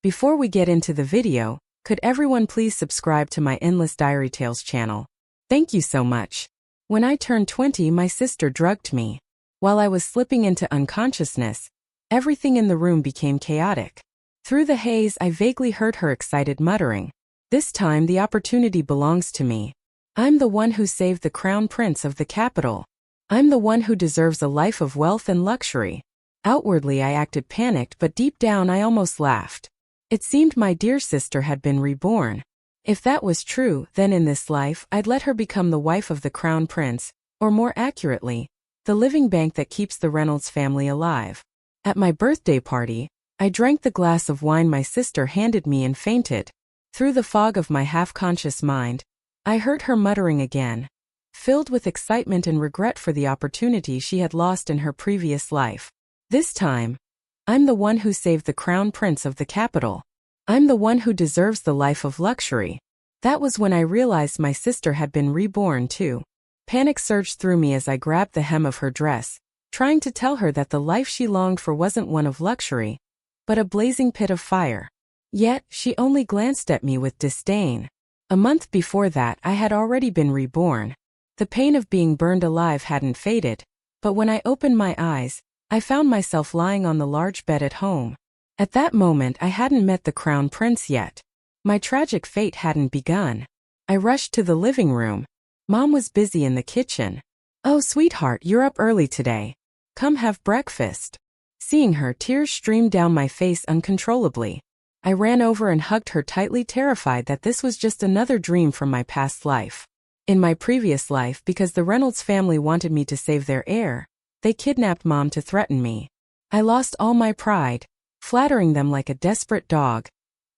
Before we get into the video, could everyone please subscribe to my Endless Diary Tales channel? Thank you so much. When I turned 20, my sister drugged me. While I was slipping into unconsciousness, everything in the room became chaotic. Through the haze, I vaguely heard her excited muttering, "This time the opportunity belongs to me. I'm the one who saved the crown prince of the capital. I'm the one who deserves a life of wealth and luxury." Outwardly I acted panicked, but deep down I almost laughed. It seemed my dear sister had been reborn. If that was true, then in this life I'd let her become the wife of the crown prince, or more accurately, the living bank that keeps the Reynolds family alive. At my birthday party, I drank the glass of wine my sister handed me and fainted. Through the fog of my half-conscious mind, I heard her muttering again, filled with excitement and regret for the opportunity she had lost in her previous life. This time, I'm the one who saved the crown prince of the capital. I'm the one who deserves the life of luxury. That was when I realized my sister had been reborn too. Panic surged through me as I grabbed the hem of her dress, trying to tell her that the life she longed for wasn't one of luxury, but a blazing pit of fire. Yet, she only glanced at me with disdain. A month before that, I had already been reborn. The pain of being burned alive hadn't faded, but when I opened my eyes, I found myself lying on the large bed at home. At that moment, I hadn't met the crown prince yet. My tragic fate hadn't begun. I rushed to the living room. Mom was busy in the kitchen. "Oh, sweetheart, you're up early today. Come have breakfast." Seeing her, tears streamed down my face uncontrollably. I ran over and hugged her tightly, terrified that this was just another dream from my past life. In my previous life, because the Reynolds family wanted me to save their heir, they kidnapped Mom to threaten me. I lost all my pride, flattering them like a desperate dog,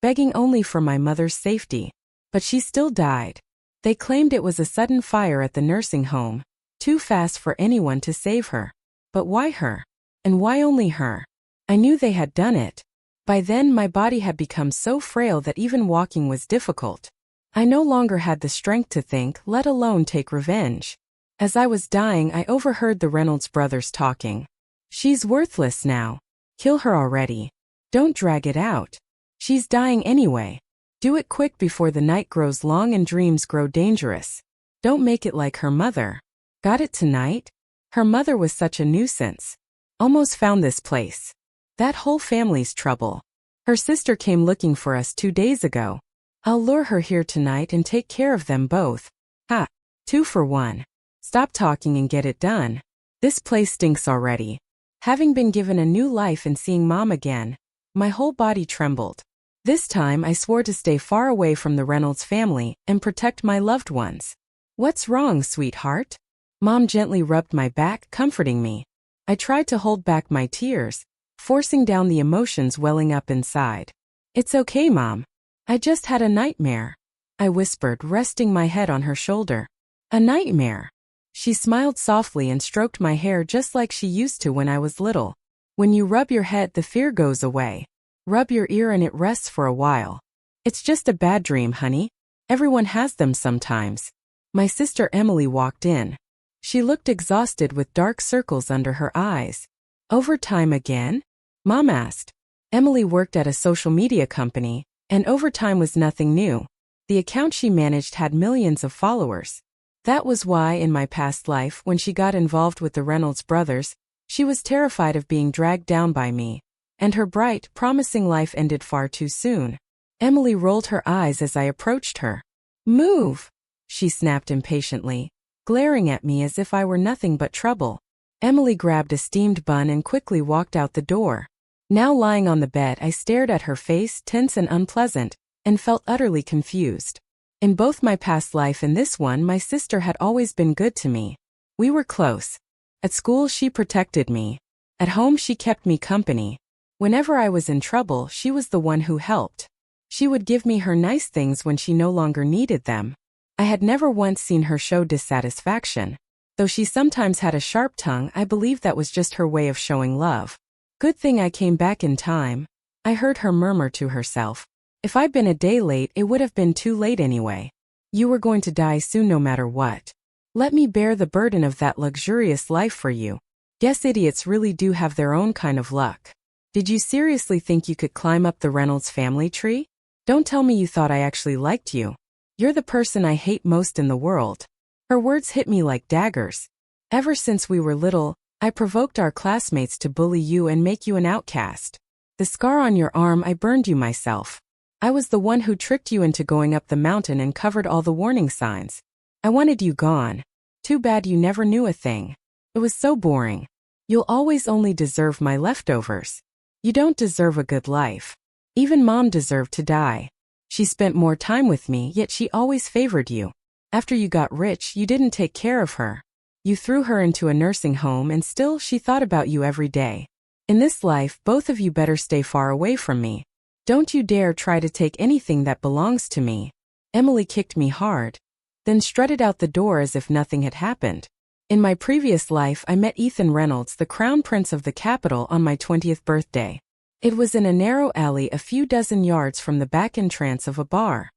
begging only for my mother's safety. But she still died. They claimed it was a sudden fire at the nursing home, too fast for anyone to save her. But why her? And why only her? I knew they had done it. By then my body had become so frail that even walking was difficult. I no longer had the strength to think, let alone take revenge. As I was dying, I overheard the Reynolds brothers talking. "She's worthless now. Kill her already. Don't drag it out. She's dying anyway. Do it quick before the night grows long and dreams grow dangerous. Don't make it like her mother." Got it tonight? Her mother was such a nuisance. Almost found this place. That whole family's trouble. Her sister came looking for us 2 days ago. I'll lure her here tonight and take care of them both. Ha! 2 for 1. Stop talking and get it done. This place stinks already. Having been given a new life and seeing Mom again, my whole body trembled. This time I swore to stay far away from the Reynolds family and protect my loved ones. "What's wrong, sweetheart?" Mom gently rubbed my back, comforting me. I tried to hold back my tears, forcing down the emotions welling up inside. "It's okay, Mom. I just had a nightmare," I whispered, resting my head on her shoulder. "A nightmare?" She smiled softly and stroked my hair just like she used to when I was little. "When you rub your head, the fear goes away. Rub your ear and it rests for a while. It's just a bad dream, honey. Everyone has them sometimes." My sister Emily walked in. She looked exhausted with dark circles under her eyes. "Overtime again?" Mom asked. Emily worked at a social media company, and overtime was nothing new. The account she managed had millions of followers. That was why, in my past life, when she got involved with the Reynolds brothers, she was terrified of being dragged down by me, and her bright, promising life ended far too soon. Emily rolled her eyes as I approached her. "Move!" she snapped impatiently, glaring at me as if I were nothing but trouble. Emily grabbed a steamed bun and quickly walked out the door. Now lying on the bed, I stared at her face, tense and unpleasant, and felt utterly confused. In both my past life and this one, my sister had always been good to me. We were close. At school, she protected me. At home, she kept me company. Whenever I was in trouble, she was the one who helped. She would give me her nice things when she no longer needed them. I had never once seen her show dissatisfaction. Though she sometimes had a sharp tongue, I believed that was just her way of showing love. "Good thing I came back in time," I heard her murmur to herself. "If I'd been a day late, it would have been too late anyway. You were going to die soon no matter what. Let me bear the burden of that luxurious life for you. Guess idiots really do have their own kind of luck." Did you seriously think you could climb up the Reynolds family tree? Don't tell me you thought I actually liked you. You're the person I hate most in the world. Her words hit me like daggers. Ever since we were little, I provoked our classmates to bully you and make you an outcast. The scar on your arm, I burned you myself. I was the one who tricked you into going up the mountain and covered all the warning signs. I wanted you gone. Too bad you never knew a thing. It was so boring. You'll always only deserve my leftovers. You don't deserve a good life. Even Mom deserved to die. She spent more time with me, yet she always favored you. After you got rich, you didn't take care of her. You threw her into a nursing home and still she thought about you every day. In this life, both of you better stay far away from me. Don't you dare try to take anything that belongs to me. Emily kicked me hard, then strutted out the door as if nothing had happened. In my previous life, I met Ethan Reynolds, the Crown Prince of the capital, on my 20th birthday. It was in a narrow alley a few dozen yards from the back entrance of a bar.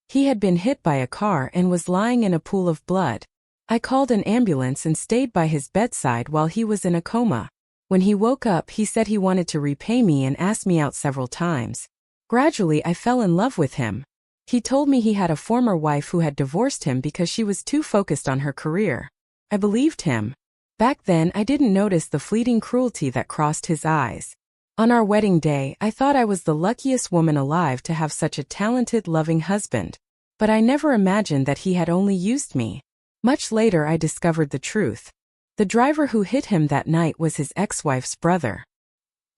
He had been hit by a car and was lying in a pool of blood. I called an ambulance and stayed by his bedside while he was in a coma. When he woke up, he said he wanted to repay me and asked me out several times. Gradually, I fell in love with him. He told me he had a former wife who had divorced him because she was too focused on her career. I believed him. Back then, I didn't notice the fleeting cruelty that crossed his eyes. On our wedding day, I thought I was the luckiest woman alive to have such a talented, loving husband. But I never imagined that he had only used me. Much later, I discovered the truth. The driver who hit him that night was his ex-wife's brother.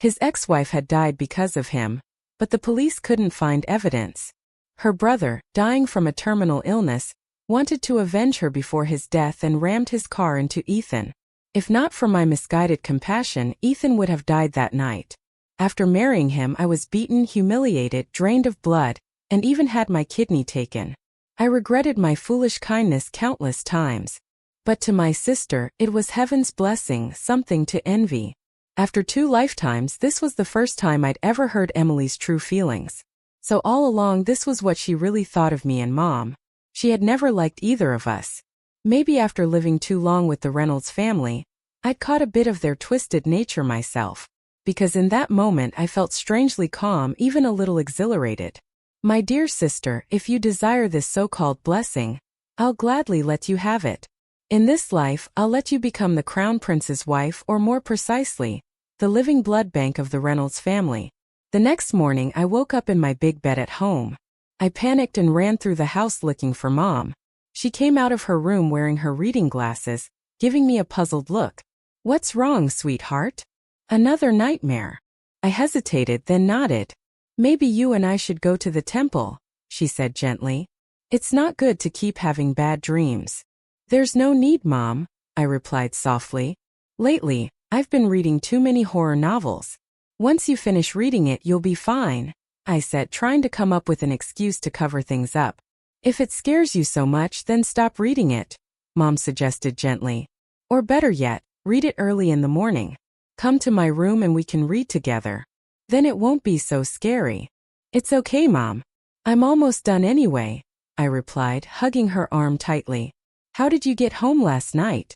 His ex-wife had died because of him, but the police couldn't find evidence. Her brother, dying from a terminal illness, wanted to avenge her before his death and rammed his car into Ethan. If not for my misguided compassion, Ethan would have died that night. After marrying him, I was beaten, humiliated, drained of blood, and even had my kidney taken. I regretted my foolish kindness countless times. But to my sister, it was heaven's blessing, something to envy. After 2 lifetimes, this was the first time I'd ever heard Emily's true feelings. So all along, this was what she really thought of me and Mom. She had never liked either of us. Maybe after living too long with the Reynolds family, I'd caught a bit of their twisted nature myself. Because in that moment I felt strangely calm, even a little exhilarated. My dear sister, if you desire this so-called blessing, I'll gladly let you have it. In this life, I'll let you become the Crown Prince's wife, or more precisely, the living blood bank of the Reynolds family. The next morning I woke up in my big bed at home. I panicked and ran through the house looking for Mom. She came out of her room wearing her reading glasses, giving me a puzzled look. "What's wrong, sweetheart?" "Another nightmare." I hesitated, then nodded. "Maybe you and I should go to the temple," she said gently. "It's not good to keep having bad dreams." "There's no need, Mom," I replied softly. "Lately, I've been reading too many horror novels. Once you finish reading it, you'll be fine," I said, trying to come up with an excuse to cover things up. "If it scares you so much, then stop reading it," Mom suggested gently. "Or better yet, read it early in the morning. Come to my room and we can read together. Then it won't be so scary." "It's okay, Mom. I'm almost done anyway," I replied, hugging her arm tightly. "How did you get home last night?"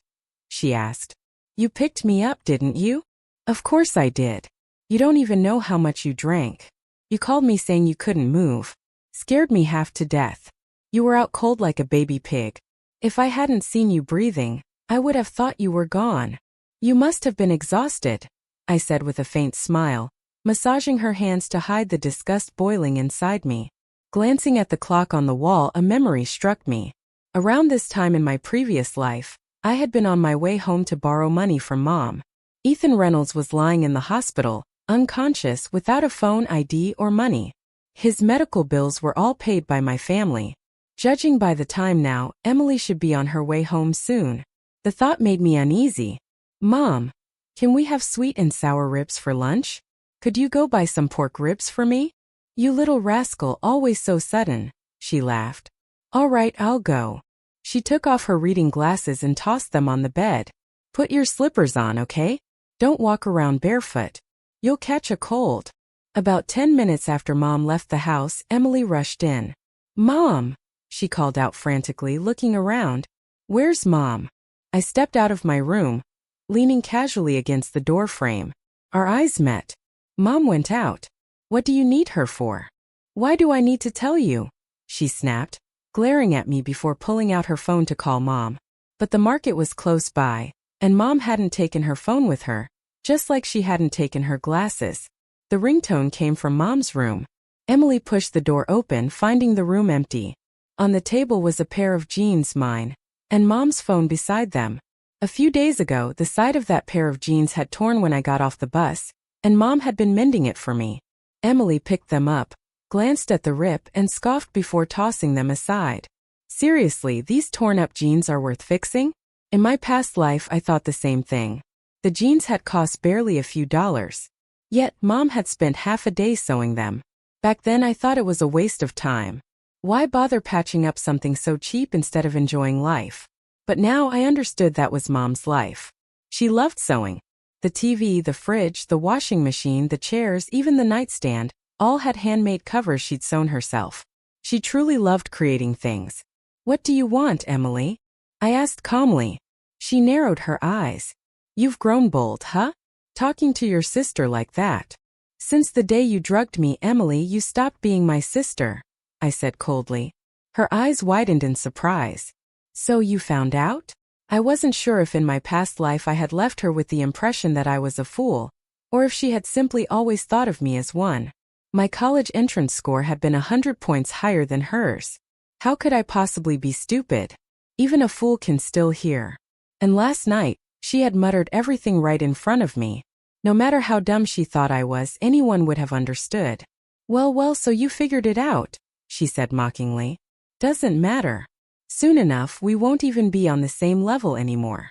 she asked. "You picked me up, didn't you?" "Of course I did. You don't even know how much you drank. You called me saying you couldn't move. Scared me half to death. You were out cold like a baby pig. If I hadn't seen you breathing, I would have thought you were gone. You must have been exhausted," I said with a faint smile, massaging her hands to hide the disgust boiling inside me. Glancing at the clock on the wall, a memory struck me. Around this time in my previous life, I had been on my way home to borrow money from Mom. Ethan Reynolds was lying in the hospital, unconscious, without a phone, ID, or money. His medical bills were all paid by my family. Judging by the time now, Emily should be on her way home soon. The thought made me uneasy. "Mom, can we have sweet and sour ribs for lunch? Could you go buy some pork ribs for me?" "You little rascal, always so sudden," she laughed. "All right, I'll go." She took off her reading glasses and tossed them on the bed. "Put your slippers on, okay? Don't walk around barefoot. You'll catch a cold." About 10 minutes after Mom left the house, Emily rushed in. "Mom!" she called out frantically, looking around. "Where's Mom?" I stepped out of my room, leaning casually against the door frame. Our eyes met. Mom went out. What do you need her for? Why do I need to tell you? She snapped, glaring at me before pulling out her phone to call Mom. But the market was close by, and Mom hadn't taken her phone with her, just like she hadn't taken her glasses. The ringtone came from Mom's room. Emily pushed the door open, finding the room empty. On the table was a pair of jeans, mine, and Mom's phone beside them. A few days ago, the side of that pair of jeans had torn when I got off the bus, and Mom had been mending it for me. Emily picked them up, glanced at the rip, and scoffed before tossing them aside. Seriously, these torn-up jeans are worth fixing? In my past life, I thought the same thing. The jeans had cost barely a few dollars. Yet, Mom had spent half a day sewing them. Back then, I thought it was a waste of time. Why bother patching up something so cheap instead of enjoying life? But now I understood that was Mom's life. She loved sewing. The TV, the fridge, the washing machine, the chairs, even the nightstand, all had handmade covers she'd sewn herself. She truly loved creating things. What do you want, Emily? I asked calmly. She narrowed her eyes. You've grown bold, huh? Talking to your sister like that. Since the day you drugged me, Emily, you stopped being my sister, I said coldly. Her eyes widened in surprise. So you found out? I wasn't sure if in my past life I had left her with the impression that I was a fool, or if she had simply always thought of me as one. My college entrance score had been 100 points higher than hers. How could I possibly be stupid? Even a fool can still hear. And last night, she had muttered everything right in front of me. No matter how dumb she thought I was, anyone would have understood. Well, so you figured it out, she said mockingly. Doesn't matter. Soon enough, we won't even be on the same level anymore.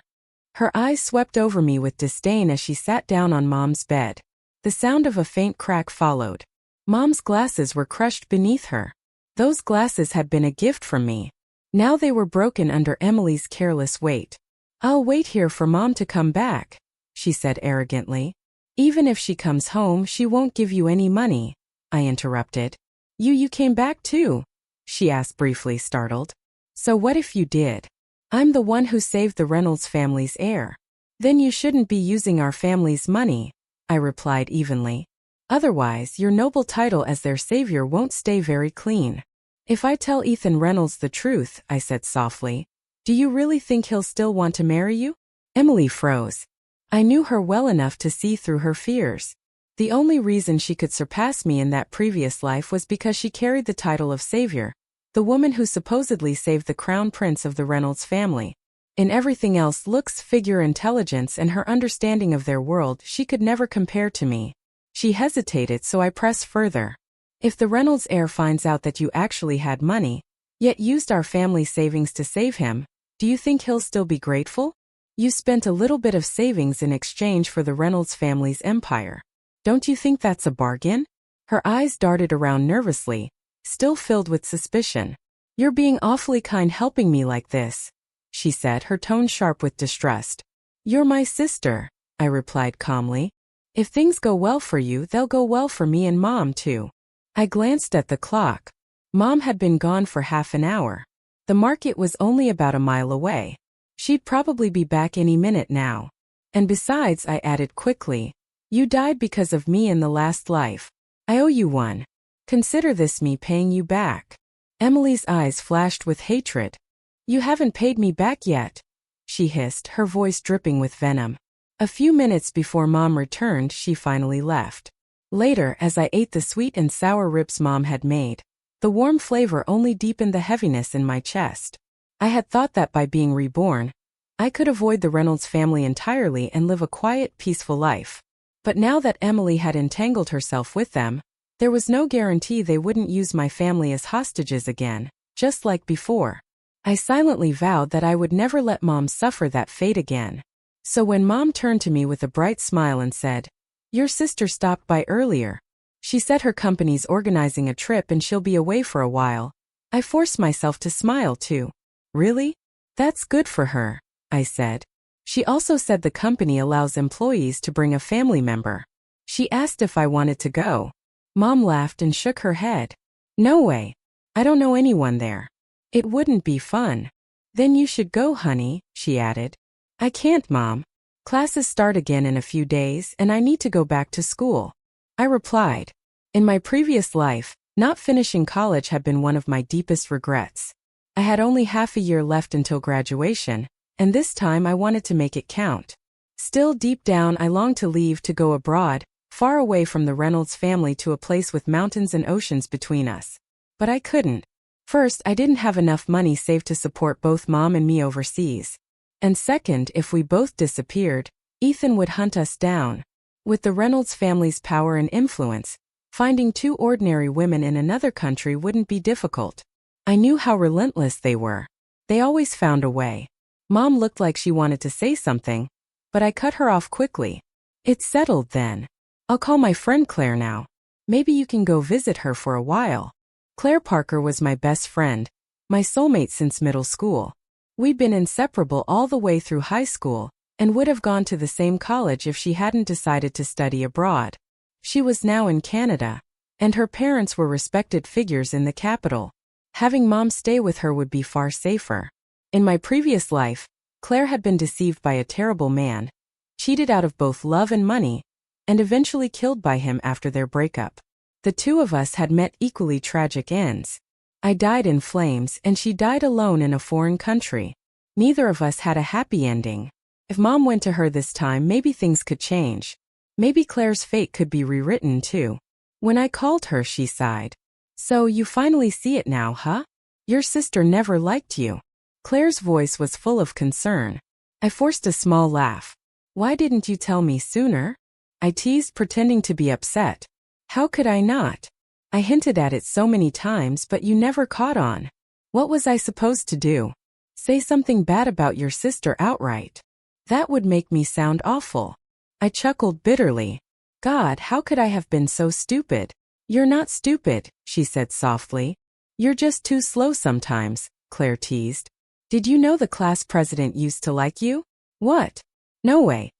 Her eyes swept over me with disdain as she sat down on Mom's bed. The sound of a faint crack followed. Mom's glasses were crushed beneath her. Those glasses had been a gift from me. Now they were broken under Emily's careless weight. I'll wait here for Mom to come back, she said arrogantly. Even if she comes home, she won't give you any money, I interrupted. You came back too? She asked briefly, startled. So what if you did? I'm the one who saved the Reynolds family's heir. Then you shouldn't be using our family's money, I replied evenly. Otherwise, your noble title as their savior won't stay very clean. If I tell Ethan Reynolds the truth, I said softly, do you really think he'll still want to marry you? Emily froze. I knew her well enough to see through her fears. The only reason she could surpass me in that previous life was because she carried the title of savior, the woman who supposedly saved the crown prince of the Reynolds family. In everything else, looks, figure, intelligence, and her understanding of their world, she could never compare to me. She hesitated, so I pressed further. If the Reynolds heir finds out that you actually had money, yet used our family savings to save him, do you think he'll still be grateful? You spent a little bit of savings in exchange for the Reynolds family's empire. Don't you think that's a bargain? Her eyes darted around nervously, still filled with suspicion. You're being awfully kind helping me like this, she said, her tone sharp with distrust. You're my sister, I replied calmly. If things go well for you, they'll go well for me and Mom too. I glanced at the clock. Mom had been gone for half an hour. The market was only about a mile away. She'd probably be back any minute now. And besides, I added quickly, you died because of me in the last life. I owe you one. Consider this me paying you back. Emily's eyes flashed with hatred. You haven't paid me back yet, she hissed, her voice dripping with venom. A few minutes before Mom returned, she finally left. Later, as I ate the sweet and sour ribs Mom had made, the warm flavor only deepened the heaviness in my chest. I had thought that by being reborn, I could avoid the Reynolds family entirely and live a quiet, peaceful life. But now that Emily had entangled herself with them, there was no guarantee they wouldn't use my family as hostages again, just like before. I silently vowed that I would never let Mom suffer that fate again. So when Mom turned to me with a bright smile and said, your sister stopped by earlier. She said her company's organizing a trip and she'll be away for a while. I forced myself to smile too. Really? That's good for her, I said. She also said the company allows employees to bring a family member. She asked if I wanted to go. Mom laughed and shook her head. No way. I don't know anyone there. It wouldn't be fun. Then you should go, honey, she added. I can't, Mom. Classes start again in a few days and I need to go back to school. I replied. In my previous life, not finishing college had been one of my deepest regrets. I had only half a year left until graduation, and this time I wanted to make it count. Still deep down I longed to leave to go abroad, far away from the Reynolds family to a place with mountains and oceans between us. But I couldn't. First, I didn't have enough money saved to support both Mom and me overseas. And second, if we both disappeared, Ethan would hunt us down. With the Reynolds family's power and influence, finding two ordinary women in another country wouldn't be difficult. I knew how relentless they were. They always found a way. Mom looked like she wanted to say something, but I cut her off quickly. It's settled then. I'll call my friend Claire now. Maybe you can go visit her for a while. Claire Parker was my best friend, my soulmate since middle school. We'd been inseparable all the way through high school, and would have gone to the same college if she hadn't decided to study abroad. She was now in Canada, and her parents were respected figures in the capital. Having Mom stay with her would be far safer. In my previous life, Claire had been deceived by a terrible man, cheated out of both love and money, and eventually killed by him after their breakup. The two of us had met equally tragic ends. I died in flames and she died alone in a foreign country. Neither of us had a happy ending. If Mom went to her this time, maybe things could change. Maybe Claire's fate could be rewritten too. When I called her, she sighed. So you finally see it now, huh? Your sister never liked you. Claire's voice was full of concern. I forced a small laugh. Why didn't you tell me sooner? I teased, pretending to be upset. How could I not? I hinted at it so many times, but you never caught on. What was I supposed to do? Say something bad about your sister outright. That would make me sound awful. I chuckled bitterly. God, how could I have been so stupid? You're not stupid, she said softly. You're just too slow sometimes, Claire teased. Did you know the class president used to like you? What? No way.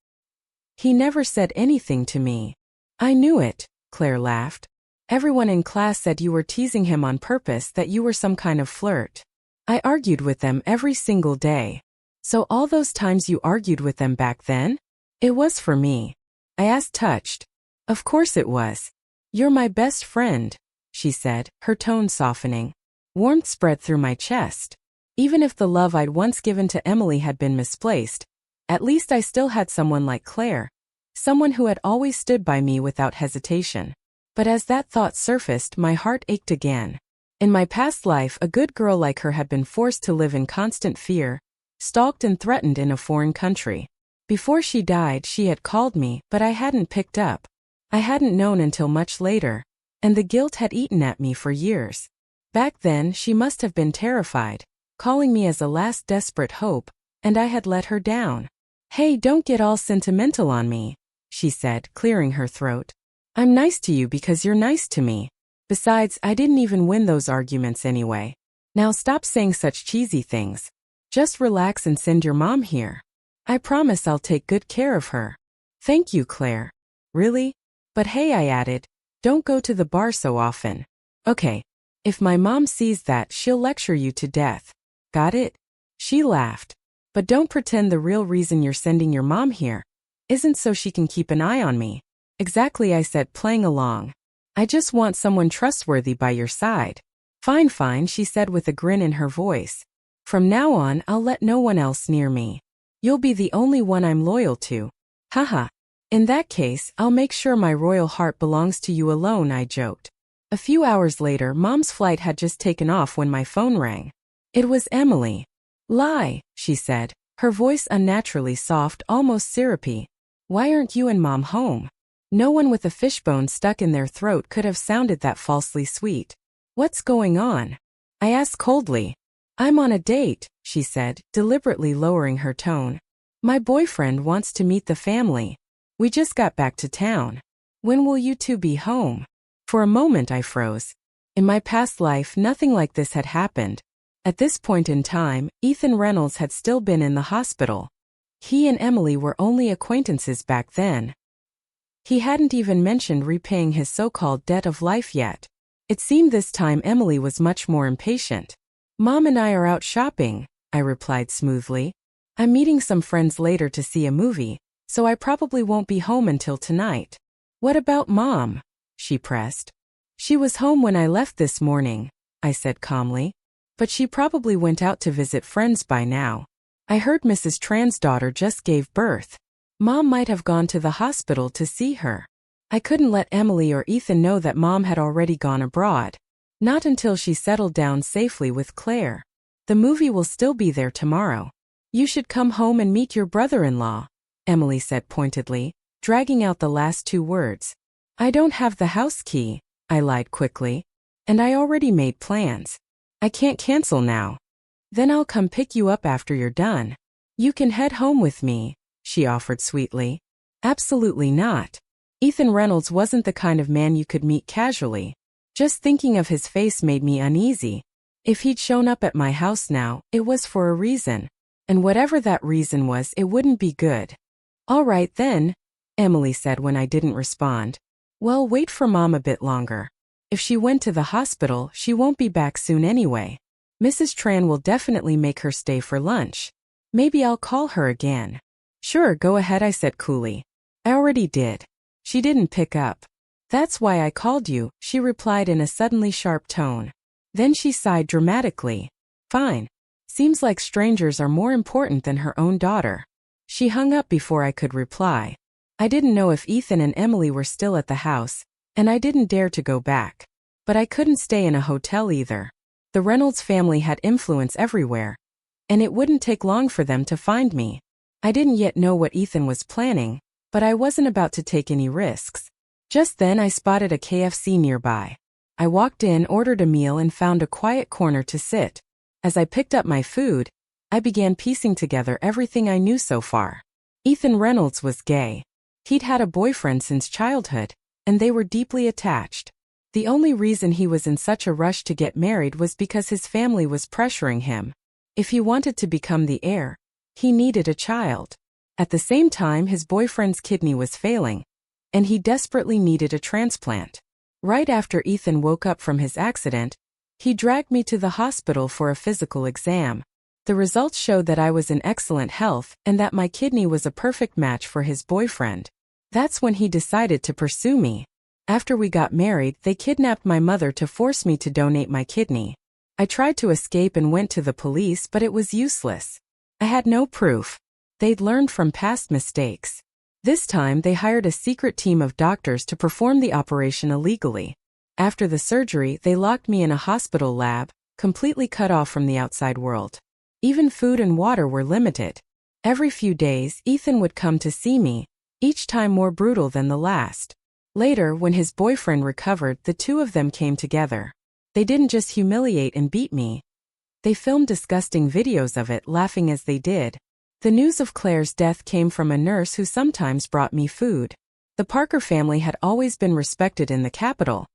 He never said anything to me. I knew it, Claire laughed. Everyone in class said you were teasing him on purpose, that you were some kind of flirt. I argued with them every single day. So all those times you argued with them back then? It was for me. I asked, touched. Of course it was. You're my best friend, she said, her tone softening. Warmth spread through my chest. Even if the love I'd once given to Emily had been misplaced, at least I still had someone like Claire. Someone who had always stood by me without hesitation. But as that thought surfaced, my heart ached again. In my past life, a good girl like her had been forced to live in constant fear, stalked and threatened in a foreign country. Before she died, she had called me, but I hadn't picked up. I hadn't known until much later, and the guilt had eaten at me for years. Back then, she must have been terrified, calling me as a last desperate hope, and I had let her down. Hey, don't get all sentimental on me, she said, clearing her throat. I'm nice to you because you're nice to me. Besides, I didn't even win those arguments anyway. Now stop saying such cheesy things. Just relax and send your mom here. I promise I'll take good care of her. Thank you, Claire. Really? But hey, I added, don't go to the bar so often. Okay. If my mom sees that, she'll lecture you to death. Got it? She laughed. But don't pretend the real reason you're sending your mom here isn't so she can keep an eye on me. Exactly, I said, playing along. I just want someone trustworthy by your side. Fine, fine, she said with a grin in her voice. From now on, I'll let no one else near me. You'll be the only one I'm loyal to. Haha. In that case, I'll make sure my royal heart belongs to you alone, I joked. A few hours later, Mom's flight had just taken off when my phone rang. It was Emily. Lie, she said, her voice unnaturally soft, almost syrupy. Why aren't you and Mom home? No one with a fishbone stuck in their throat could have sounded that falsely sweet. What's going on? I asked coldly. I'm on a date, she said, deliberately lowering her tone. My boyfriend wants to meet the family. We just got back to town. When will you two be home? For a moment I froze. In my past life, nothing like this had happened. At this point in time, Ethan Reynolds had still been in the hospital. He and Emily were only acquaintances back then. He hadn't even mentioned repaying his so-called debt of life yet. It seemed this time Emily was much more impatient. Mom and I are out shopping, I replied smoothly. I'm meeting some friends later to see a movie, so I probably won't be home until tonight. What about Mom? she pressed. She was home when I left this morning, I said calmly. But she probably went out to visit friends by now. I heard Mrs. Tran's daughter just gave birth. Mom might have gone to the hospital to see her. I couldn't let Emily or Ethan know that Mom had already gone abroad. Not until she settled down safely with Claire. The movie will still be there tomorrow. You should come home and meet your brother-in-law, Emily said pointedly, dragging out the last two words. I don't have the house key, I lied quickly. And I already made plans. I can't cancel now. Then I'll come pick you up after you're done. You can head home with me, she offered sweetly. Absolutely not. Ethan Reynolds wasn't the kind of man you could meet casually. Just thinking of his face made me uneasy. If he'd shown up at my house now, it was for a reason. And whatever that reason was, it wouldn't be good. All right then, Emily said when I didn't respond. Well, wait for Mom a bit longer. If she went to the hospital, she won't be back soon anyway. Mrs. Tran will definitely make her stay for lunch. Maybe I'll call her again. Sure, go ahead, I said coolly. I already did. She didn't pick up. That's why I called you, she replied in a suddenly sharp tone. Then she sighed dramatically. Fine. Seems like strangers are more important than her own daughter. She hung up before I could reply. I didn't know if Ethan and Emily were still at the house, and I didn't dare to go back. But I couldn't stay in a hotel either. The Reynolds family had influence everywhere, and it wouldn't take long for them to find me. I didn't yet know what Ethan was planning, but I wasn't about to take any risks. Just then I spotted a KFC nearby. I walked in, ordered a meal, and found a quiet corner to sit. As I picked up my food, I began piecing together everything I knew so far. Ethan Reynolds was gay. He'd had a boyfriend since childhood, and they were deeply attached. The only reason he was in such a rush to get married was because his family was pressuring him. If he wanted to become the heir, he needed a child. At the same time, his boyfriend's kidney was failing, and he desperately needed a transplant. Right after Ethan woke up from his accident, he dragged me to the hospital for a physical exam. The results showed that I was in excellent health and that my kidney was a perfect match for his boyfriend. That's when he decided to pursue me. After we got married, they kidnapped my mother to force me to donate my kidney. I tried to escape and went to the police, but it was useless. I had no proof. They'd learned from past mistakes. This time, they hired a secret team of doctors to perform the operation illegally. After the surgery, they locked me in a hospital lab, completely cut off from the outside world. Even food and water were limited. Every few days, Ethan would come to see me, each time more brutal than the last. Later, when his boyfriend recovered, the two of them came together. They didn't just humiliate and beat me. They filmed disgusting videos of it, laughing as they did. The news of Claire's death came from a nurse who sometimes brought me food. The Parker family had always been respected in the capital,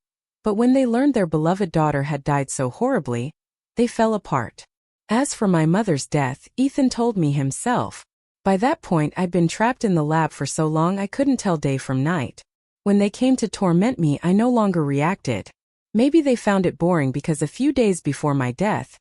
but when they learned their beloved daughter had died so horribly, they fell apart. As for my mother's death, Ethan told me himself. By that point, I'd been trapped in the lab for so long I couldn't tell day from night. When they came to torment me, I no longer reacted. Maybe they found it boring because a few days before my death,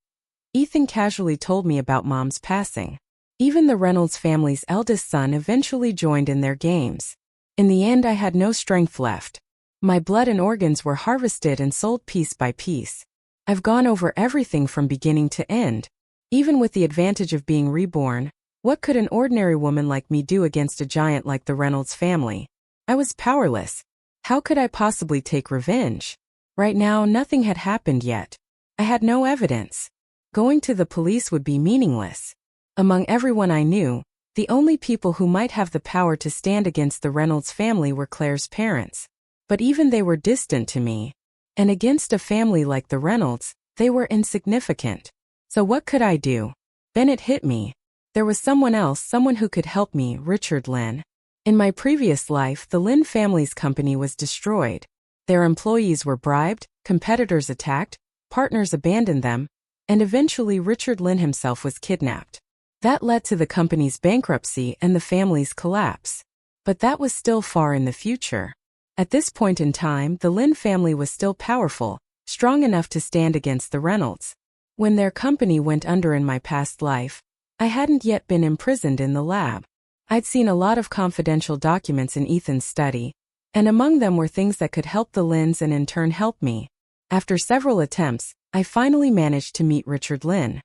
Ethan casually told me about Mom's passing. Even the Reynolds family's eldest son eventually joined in their games. In the end, I had no strength left. My blood and organs were harvested and sold piece by piece. I've gone over everything from beginning to end. Even with the advantage of being reborn, what could an ordinary woman like me do against a giant like the Reynolds family? I was powerless. How could I possibly take revenge? Right now, nothing had happened yet. I had no evidence. Going to the police would be meaningless. Among everyone I knew, the only people who might have the power to stand against the Reynolds family were Claire's parents. But even they were distant to me. And against a family like the Reynolds, they were insignificant. So what could I do? Then it hit me. There was someone else, someone who could help me, Richard Lynn. In my previous life, the Lynn family's company was destroyed. Their employees were bribed, competitors attacked, partners abandoned them, and eventually Richard Lynn himself was kidnapped. That led to the company's bankruptcy and the family's collapse. But that was still far in the future. At this point in time, the Lynn family was still powerful, strong enough to stand against the Reynolds. When their company went under in my past life, I hadn't yet been imprisoned in the lab. I'd seen a lot of confidential documents in Ethan's study, And among them were things that could help the Lynns and in turn help me. After several attempts, I finally managed to meet Richard Lynn.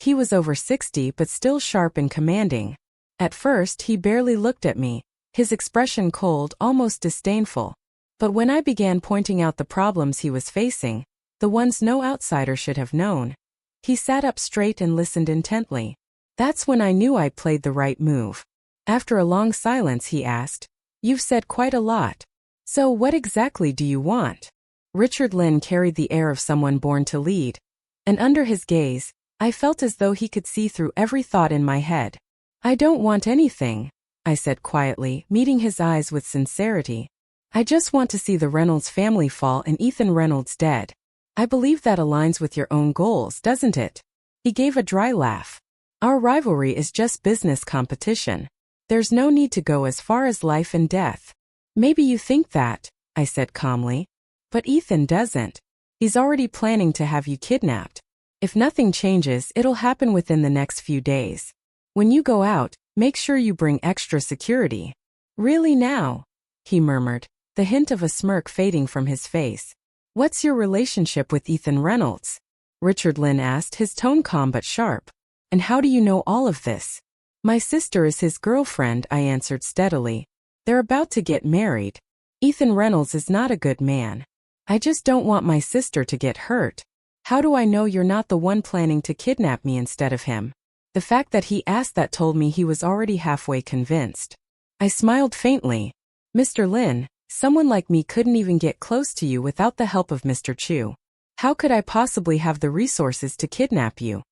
He was over 60 but still sharp and commanding. At first, he barely looked at me, his expression cold, almost disdainful. But when I began pointing out the problems he was facing, the ones no outsider should have known, he sat up straight and listened intently. That's when I knew I'd played the right move. After a long silence, he asked, "You've said quite a lot. So what exactly do you want?" Richard Lynn carried the air of someone born to lead, and under his gaze, I felt as though he could see through every thought in my head. "I don't want anything," I said quietly, meeting his eyes with sincerity. "I just want to see the Reynolds family fall and Ethan Reynolds dead." "I believe that aligns with your own goals, doesn't it?" He gave a dry laugh. "Our rivalry is just business competition. There's no need to go as far as life and death." "Maybe you think that," I said calmly. "But Ethan doesn't. He's already planning to have you kidnapped. If nothing changes, it'll happen within the next few days. When you go out, make sure you bring extra security." "Really now?" he murmured, the hint of a smirk fading from his face. "What's your relationship with Ethan Reynolds?" Richard Lynn asked, his tone calm but sharp. "And how do you know all of this?" "My sister is his girlfriend," I answered steadily. "They're about to get married. Ethan Reynolds is not a good man. I just don't want my sister to get hurt." "How do I know you're not the one planning to kidnap me instead of him?" The fact that he asked that told me he was already halfway convinced. I smiled faintly. "Mr. Lynn, someone like me couldn't even get close to you without the help of Mr. Chu. How could I possibly have the resources to kidnap you?"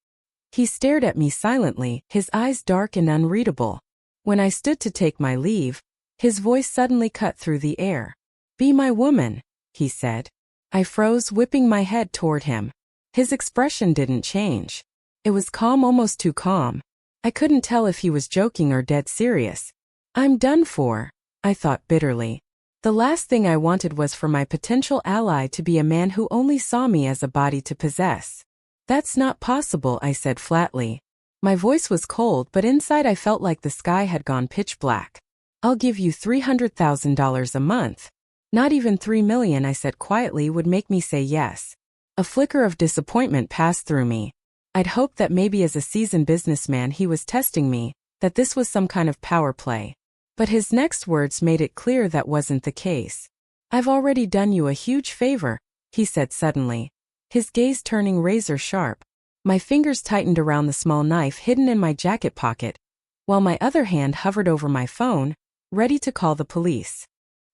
He stared at me silently, his eyes dark and unreadable. When I stood to take my leave, his voice suddenly cut through the air. "Be my woman," he said. I froze, whipping my head toward him. His expression didn't change. It was calm, almost too calm. I couldn't tell if he was joking or dead serious. "I'm done for," I thought bitterly. The last thing I wanted was for my potential ally to be a man who only saw me as a body to possess. "That's not possible," I said flatly. My voice was cold, but inside I felt like the sky had gone pitch black. "I'll give you $300,000 a month." "Not even $3 million," I said quietly, "would make me say yes." A flicker of disappointment passed through me. I'd hoped that maybe as a seasoned businessman he was testing me, that this was some kind of power play. But his next words made it clear that wasn't the case. "I've already done you a huge favor," he said suddenly, his gaze turning razor sharp. My fingers tightened around the small knife hidden in my jacket pocket, while my other hand hovered over my phone, ready to call the police.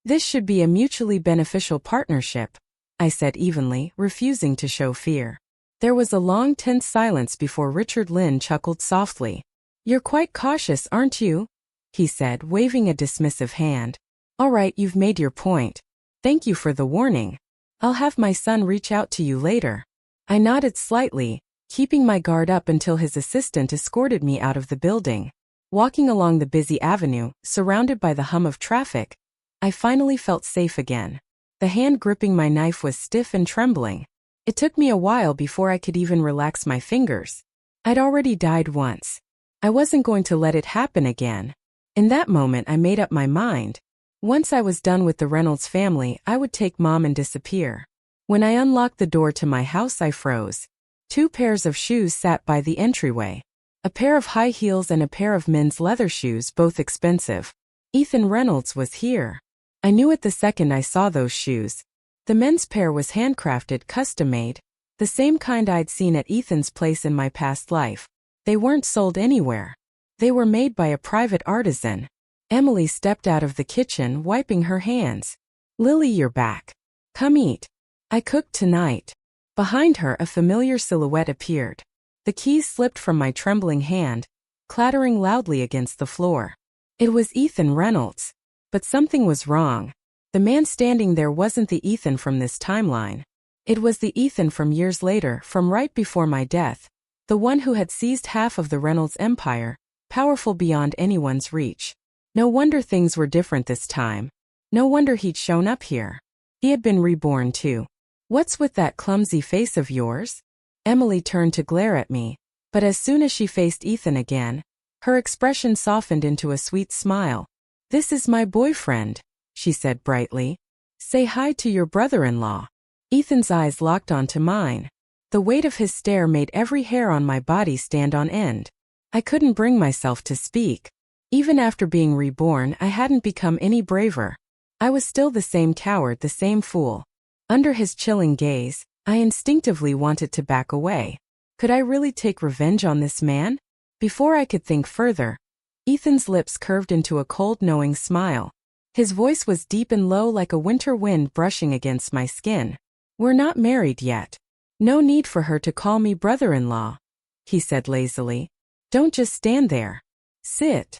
"This should be a mutually beneficial partnership," I said evenly, refusing to show fear. There was a long, tense silence before Richard Lynn chuckled softly. "You're quite cautious, aren't you?" he said, waving a dismissive hand. "All right, you've made your point. Thank you for the warning. I'll have my son reach out to you later." I nodded slightly, keeping my guard up until his assistant escorted me out of the building. Walking along the busy avenue, surrounded by the hum of traffic, I finally felt safe again. The hand gripping my knife was stiff and trembling. It took me a while before I could even relax my fingers. I'd already died once. I wasn't going to let it happen again. In that moment I made up my mind. Once I was done with the Reynolds family, I would take Mom and disappear. When I unlocked the door to my house, I froze. 2 pairs of shoes sat by the entryway. A pair of high heels and a pair of men's leather shoes, both expensive. Ethan Reynolds was here. I knew it the second I saw those shoes. The men's pair was handcrafted, custom-made, the same kind I'd seen at Ethan's place in my past life. They weren't sold anywhere. They were made by a private artisan. Emily stepped out of the kitchen, wiping her hands. "Lily, you're back. Come eat. I cooked tonight." Behind her, a familiar silhouette appeared. The keys slipped from my trembling hand, clattering loudly against the floor. It was Ethan Reynolds. But something was wrong. The man standing there wasn't the Ethan from this timeline. It was the Ethan from years later, from right before my death. The one who had seized half of the Reynolds empire, powerful beyond anyone's reach. No wonder things were different this time. No wonder he'd shown up here. He had been reborn too. "What's with that clumsy face of yours?" Emily turned to glare at me, but as soon as she faced Ethan again, her expression softened into a sweet smile. "This is my boyfriend," she said brightly. Say hi to your brother-in-law. Ethan's eyes locked onto mine. The weight of his stare made every hair on my body stand on end. I couldn't bring myself to speak. Even after being reborn, I hadn't become any braver. I was still the same coward, the same fool. Under his chilling gaze, I instinctively wanted to back away. Could I really take revenge on this man? Before I could think further, Ethan's lips curved into a cold, knowing smile. His voice was deep and low like a winter wind brushing against my skin. We're not married yet. No need for her to call me brother-in-law, he said lazily. Don't just stand there. Sit.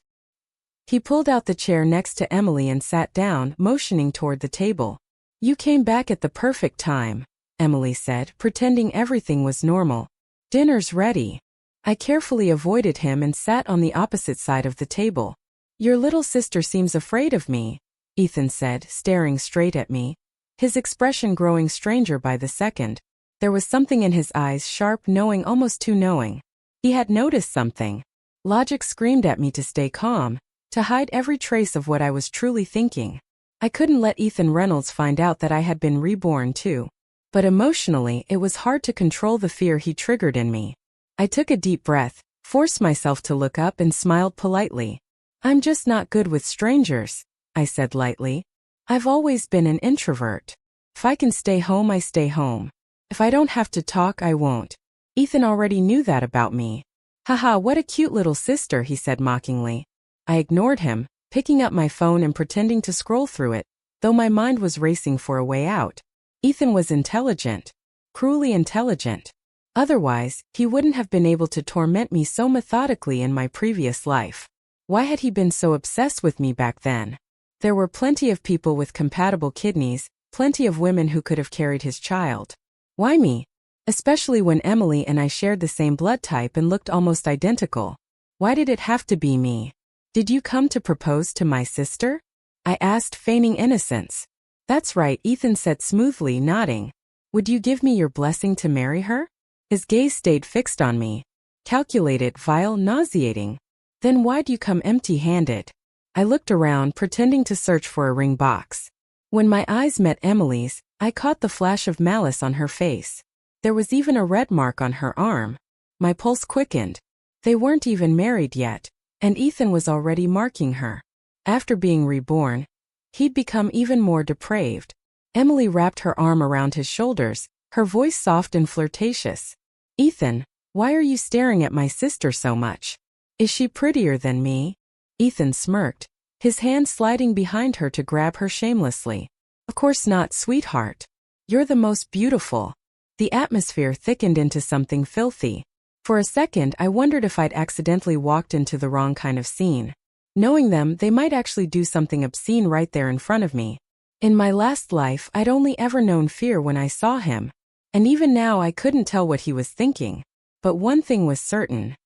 He pulled out the chair next to Emily and sat down, motioning toward the table. You came back at the perfect time, Emily said, pretending everything was normal. Dinner's ready. I carefully avoided him and sat on the opposite side of the table. Your little sister seems afraid of me, Ethan said, staring straight at me. His expression growing stranger by the second. There was something in his eyes, sharp, knowing, almost too knowing. He had noticed something. Logic screamed at me to stay calm, to hide every trace of what I was truly thinking. I couldn't let Ethan Reynolds find out that I had been reborn too. But emotionally, it was hard to control the fear he triggered in me. I took a deep breath, forced myself to look up and smiled politely. I'm just not good with strangers, I said lightly. I've always been an introvert. If I can stay home, I stay home. If I don't have to talk, I won't. Ethan already knew that about me. Haha, what a cute little sister, he said mockingly. I ignored him, picking up my phone and pretending to scroll through it, though my mind was racing for a way out. Ethan was intelligent. Cruelly intelligent. Otherwise, he wouldn't have been able to torment me so methodically in my previous life. Why had he been so obsessed with me back then? There were plenty of people with compatible kidneys, plenty of women who could have carried his child. Why me? Especially when Emily and I shared the same blood type and looked almost identical. Why did it have to be me? Did you come to propose to my sister? I asked, feigning innocence. That's right, Ethan said smoothly, nodding. Would you give me your blessing to marry her? His gaze stayed fixed on me. Calculated, vile, nauseating. Then why'd you come empty-handed? I looked around, pretending to search for a ring box. When my eyes met Emily's, I caught the flash of malice on her face. There was even a red mark on her arm. My pulse quickened. They weren't even married yet, and Ethan was already marking her. After being reborn, he'd become even more depraved. Emily wrapped her arm around his shoulders, her voice soft and flirtatious. Ethan, why are you staring at my sister so much? Is she prettier than me? Ethan smirked, his hand sliding behind her to grab her shamelessly. Of course not, sweetheart. You're the most beautiful. The atmosphere thickened into something filthy. For a second, I wondered if I'd accidentally walked into the wrong kind of scene. Knowing them, they might actually do something obscene right there in front of me. In my last life, I'd only ever known fear when I saw him. And even now, I couldn't tell what he was thinking. But one thing was certain.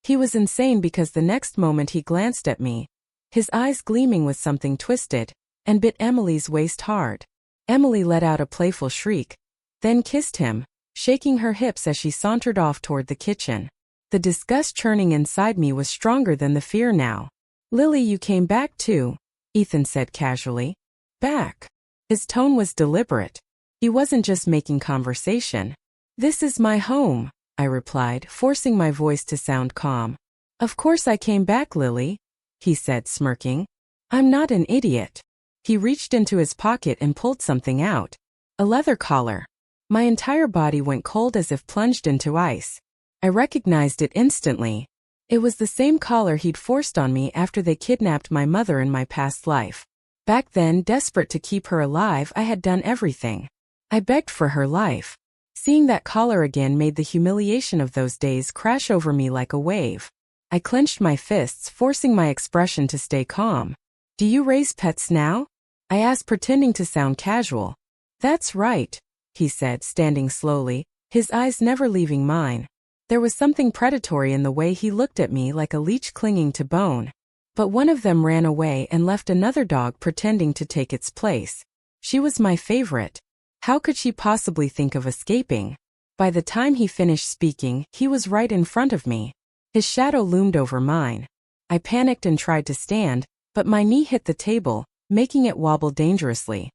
He was insane, because the next moment he glanced at me, his eyes gleaming with something twisted, and bit Emily's waist hard. Emily let out a playful shriek, then kissed him, shaking her hips as she sauntered off toward the kitchen. The disgust churning inside me was stronger than the fear now. Lily, you came back too, Ethan said casually. Back. His tone was deliberate. He wasn't just making conversation. This is my home, I replied, forcing my voice to sound calm. Of course I came back, Lily, he said, smirking. I'm not an idiot. He reached into his pocket and pulled something out. A leather collar. My entire body went cold as if plunged into ice. I recognized it instantly. It was the same collar he'd forced on me after they kidnapped my mother in my past life. Back then, desperate to keep her alive, I had done everything. I begged for her life. Seeing that collar again made the humiliation of those days crash over me like a wave. I clenched my fists, forcing my expression to stay calm. Do you raise pets now? I asked, pretending to sound casual. That's right, he said, standing slowly, his eyes never leaving mine. There was something predatory in the way he looked at me, like a leech clinging to bone. But one of them ran away and left another dog pretending to take its place. She was my favorite. How could she possibly think of escaping? By the time he finished speaking, he was right in front of me. His shadow loomed over mine. I panicked and tried to stand, but my knee hit the table, making it wobble dangerously.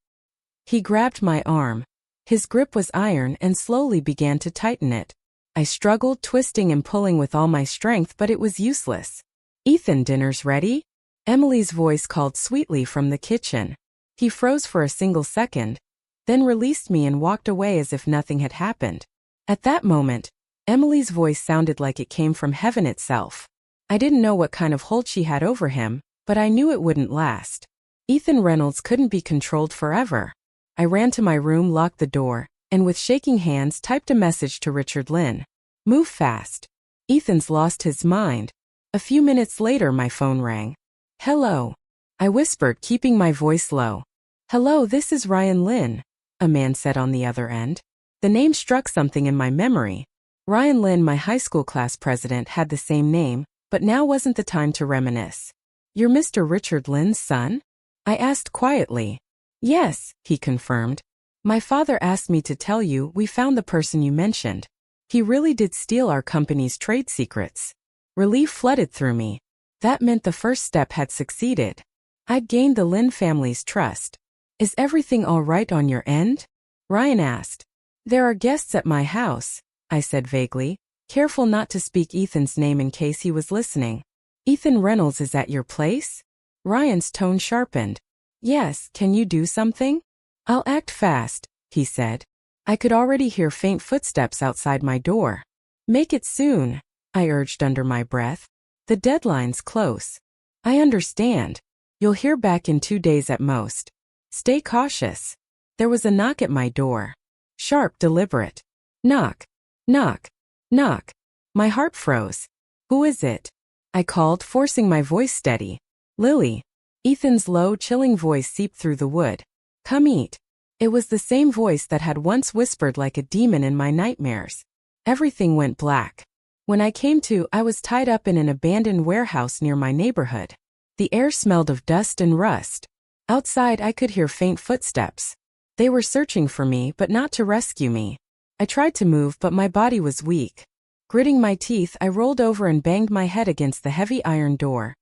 He grabbed my arm. His grip was iron and slowly began to tighten it. I struggled, twisting and pulling with all my strength, but it was useless. "Ethan, dinner's ready?" Emily's voice called sweetly from the kitchen. He froze for a single second, then released me and walked away as if nothing had happened. At that moment, Emily's voice sounded like it came from heaven itself. I didn't know what kind of hold she had over him, but I knew it wouldn't last. Ethan Reynolds couldn't be controlled forever. I ran to my room, locked the door, and with shaking hands typed a message to Richard Lynn. "Move fast. Ethan's lost his mind." A few minutes later my phone rang. "Hello," I whispered, keeping my voice low. "Hello, this is Ryan Lynn," a man said on the other end. The name struck something in my memory. Ryan Lynn, my high school class president, had the same name, but now wasn't the time to reminisce. "You're Mr. Richard Lynn's son?" I asked quietly. "Yes," he confirmed. "My father asked me to tell you we found the person you mentioned. He really did steal our company's trade secrets." Relief flooded through me. That meant the first step had succeeded. I'd gained the Lynn family's trust. "Is everything all right on your end?" Ryan asked. "There are guests at my house," I said vaguely, careful not to speak Ethan's name in case he was listening. "Ethan Reynolds is at your place?" Ryan's tone sharpened. "Yes, can you do something?" "I'll act fast," he said. I could already hear faint footsteps outside my door. "Make it soon," I urged under my breath. "The deadline's close." "I understand. You'll hear back in 2 days at most. Stay cautious." There was a knock at my door. Sharp, deliberate. Knock. Knock. Knock. My heart froze. "Who is it?" I called, forcing my voice steady. "Lily." Ethan's low, chilling voice seeped through the wood. "Come eat." It was the same voice that had once whispered like a demon in my nightmares. Everything went black. When I came to, I was tied up in an abandoned warehouse near my neighborhood. The air smelled of dust and rust. Outside, I could hear faint footsteps. They were searching for me, but not to rescue me. I tried to move, but my body was weak. Gritting my teeth, I rolled over and banged my head against the heavy iron door,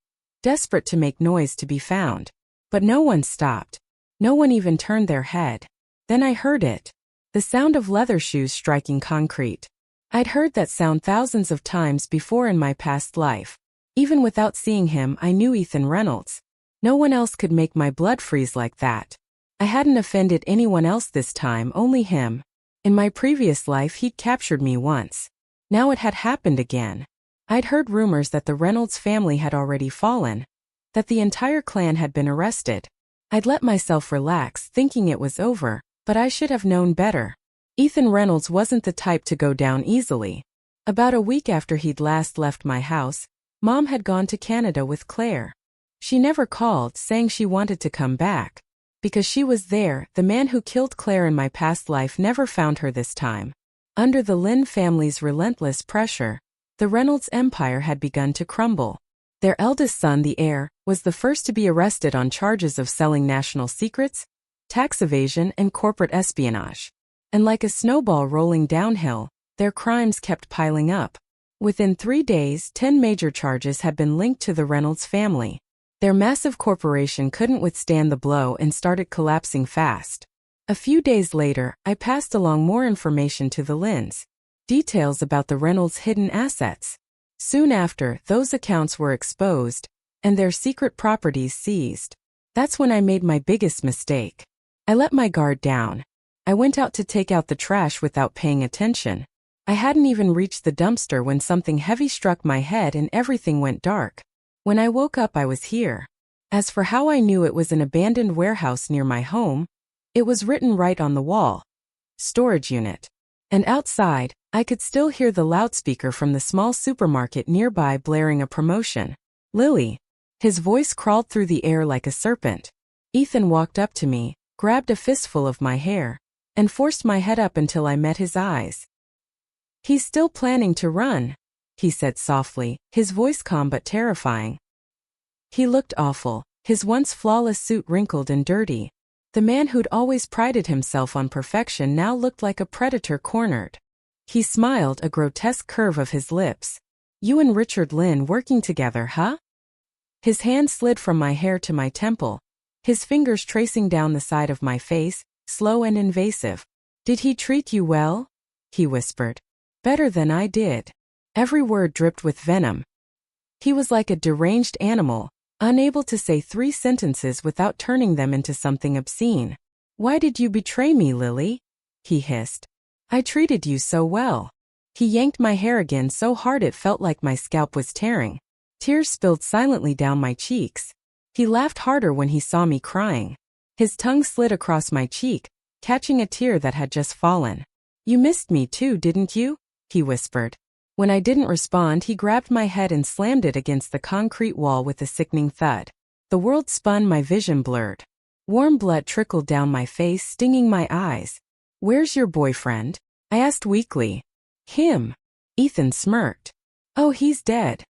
desperate to make noise to be found. But no one stopped. No one even turned their head. Then I heard it. The sound of leather shoes striking concrete. I'd heard that sound thousands of times before in my past life. Even without seeing him, I knew Ethan Reynolds. No one else could make my blood freeze like that. I hadn't offended anyone else this time, only him. In my previous life, he'd captured me once. Now it had happened again. I'd heard rumors that the Reynolds family had already fallen, that the entire clan had been arrested. I'd let myself relax, thinking it was over, but I should have known better. Ethan Reynolds wasn't the type to go down easily. About a week after he'd last left my house, Mom had gone to Canada with Claire. She never called, saying she wanted to come back. Because she was there, the man who killed Claire in my past life never found her this time. Under the Lynn family's relentless pressure, the Reynolds empire had begun to crumble. Their eldest son, the heir, was the first to be arrested on charges of selling national secrets, tax evasion, and corporate espionage. And like a snowball rolling downhill, their crimes kept piling up. Within 3 days, 10 major charges had been linked to the Reynolds family. Their massive corporation couldn't withstand the blow and started collapsing fast. A few days later, I passed along more information to the Lynns. Details about the Reynolds' hidden assets. Soon after, those accounts were exposed, and their secret properties seized. That's when I made my biggest mistake. I let my guard down. I went out to take out the trash without paying attention. I hadn't even reached the dumpster when something heavy struck my head and everything went dark. When I woke up, I was here. As for how I knew it was an abandoned warehouse near my home, it was written right on the wall. Storage unit. And outside, I could still hear the loudspeaker from the small supermarket nearby blaring a promotion. "Lily." His voice crawled through the air like a serpent. Ethan walked up to me, grabbed a fistful of my hair, and forced my head up until I met his eyes. "He's still planning to run," he said softly, his voice calm but terrifying. He looked awful, his once flawless suit wrinkled and dirty. The man who'd always prided himself on perfection now looked like a predator cornered. He smiled, a grotesque curve of his lips. "You and Richard Lynn working together, huh?" His hand slid from my hair to my temple. his fingers tracing down the side of my face, slow and invasive. "Did he treat you well?" he whispered. "Better than I did." Every word dripped with venom. He was like a deranged animal, unable to say 3 sentences without turning them into something obscene. "Why did you betray me, Lily?" he hissed. "I treated you so well." He yanked my hair again so hard it felt like my scalp was tearing. Tears spilled silently down my cheeks. He laughed harder when he saw me crying. His tongue slid across my cheek, catching a tear that had just fallen. "You missed me too, didn't you?" he whispered. When I didn't respond, he grabbed my head and slammed it against the concrete wall with a sickening thud. The world spun, my vision blurred. Warm blood trickled down my face, stinging my eyes. "Where's your boyfriend?" I asked weakly. "Him." Ethan smirked. "Oh, he's dead."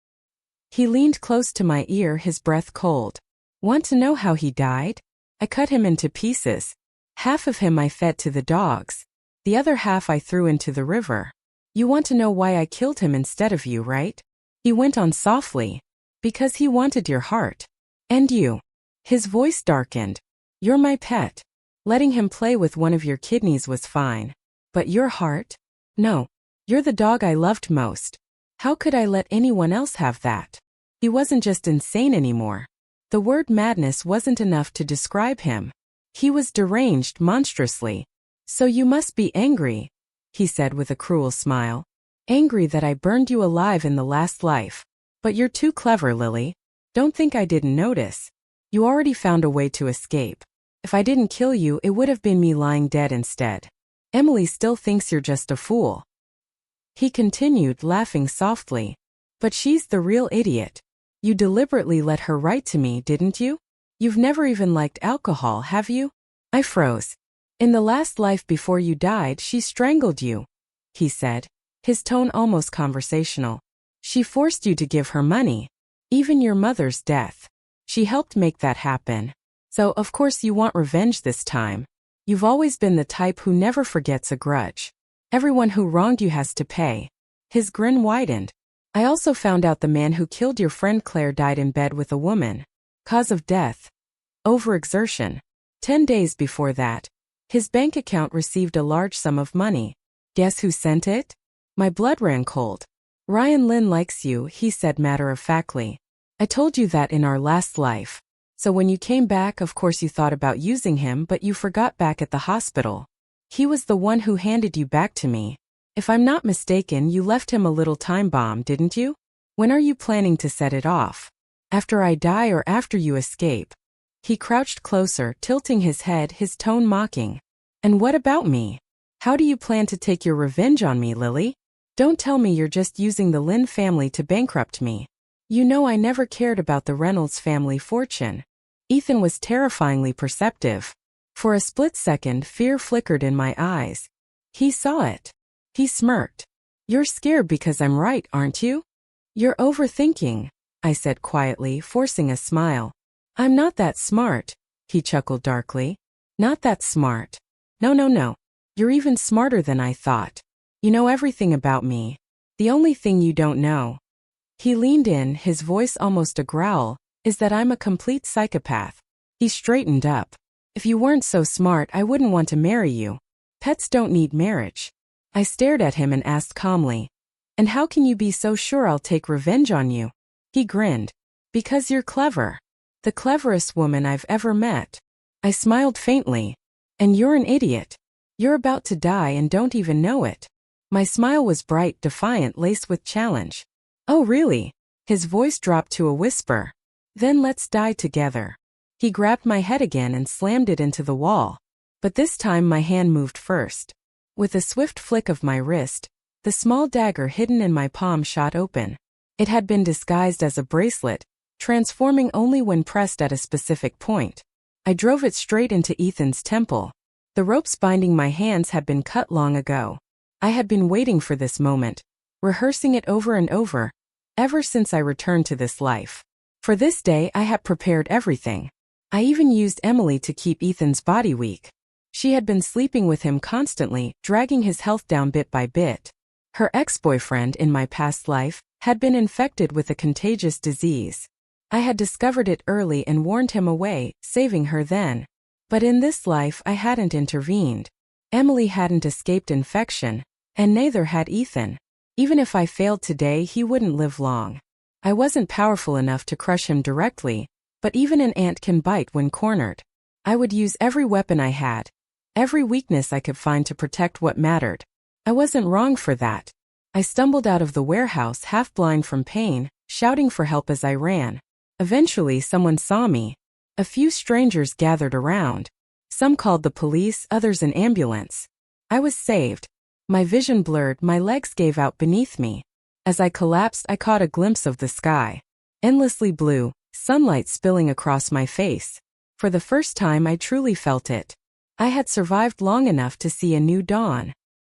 He leaned close to my ear, his breath cold. "Want to know how he died? I cut him into pieces. Half of him I fed to the dogs. The other half I threw into the river. You want to know why I killed him instead of you, right?" He went on softly. "Because he wanted your heart. And you." His voice darkened. "You're my pet. Letting him play with one of your kidneys was fine. But your heart? No. You're the dog I loved most. How could I let anyone else have that?" He wasn't just insane anymore. The word madness wasn't enough to describe him. He was deranged monstrously. "So you must be angry," he said with a cruel smile. "Angry that I burned you alive in the last life. But you're too clever, Lily. Don't think I didn't notice. You already found a way to escape. If I didn't kill you, it would have been me lying dead instead. Emily still thinks you're just a fool." He continued, laughing softly. "But she's the real idiot. You deliberately let her write to me, didn't you? You've never even liked alcohol, have you?" I froze. "In the last life before you died, she strangled you," he said, his tone almost conversational. "She forced you to give her money. Even your mother's death. She helped make that happen. So, of course you want revenge this time. You've always been the type who never forgets a grudge. Everyone who wronged you has to pay." His grin widened. "I also found out the man who killed your friend Claire died in bed with a woman. Cause of death: overexertion. 10 days before that, his bank account received a large sum of money. Guess who sent it?" My blood ran cold. "Ryan Lynn likes you," he said matter-of-factly. "I told you that in our last life. So when you came back, of course you thought about using him, but you forgot back at the hospital. He was the one who handed you back to me. If I'm not mistaken, you left him a little time bomb, didn't you? When are you planning to set it off? After I die or after you escape?" He crouched closer, tilting his head, his tone mocking. "And what about me? How do you plan to take your revenge on me, Lily? Don't tell me you're just using the Lynn family to bankrupt me. You know I never cared about the Reynolds family fortune." Ethan was terrifyingly perceptive. For a split second, fear flickered in my eyes. He saw it. He smirked. "You're scared because I'm right, aren't you?" "You're overthinking," I said quietly, forcing a smile. "I'm not that smart," he chuckled darkly. "Not that smart. No. You're even smarter than I thought. You know everything about me. The only thing you don't know," he leaned in, his voice almost a growl, "is that I'm a complete psychopath." He straightened up. "If you weren't so smart, I wouldn't want to marry you. Pets don't need marriage." I stared at him and asked calmly, "And how can you be so sure I'll take revenge on you?" He grinned. "Because you're clever. The cleverest woman I've ever met." I smiled faintly. "And you're an idiot. You're about to die and don't even know it." My smile was bright, defiant, laced with challenge. "Oh, really?" His voice dropped to a whisper. "Then let's die together." He grabbed my head again and slammed it into the wall. But this time my hand moved first. With a swift flick of my wrist, the small dagger hidden in my palm shot open. It had been disguised as a bracelet, transforming only when pressed at a specific point. I drove it straight into Ethan's temple. The ropes binding my hands had been cut long ago. I had been waiting for this moment, rehearsing it over and over, ever since I returned to this life. For this day I had prepared everything. I even used Emily to keep Ethan's body weak. She had been sleeping with him constantly, dragging his health down bit by bit. Her ex-boyfriend in my past life had been infected with a contagious disease. I had discovered it early and warned him away, saving her then. But in this life I hadn't intervened. Emily hadn't escaped infection, and neither had Ethan. Even if I failed today, he wouldn't live long. I wasn't powerful enough to crush him directly, but even an ant can bite when cornered. I would use every weapon I had, every weakness I could find to protect what mattered. I wasn't wrong for that. I stumbled out of the warehouse half blind from pain, shouting for help as I ran. Eventually someone saw me. A few strangers gathered around. Some called the police, others an ambulance. I was saved. My vision blurred, my legs gave out beneath me. As I collapsed, I caught a glimpse of the sky. Endlessly blue, sunlight spilling across my face. For the first time I truly felt it. I had survived long enough to see a new dawn.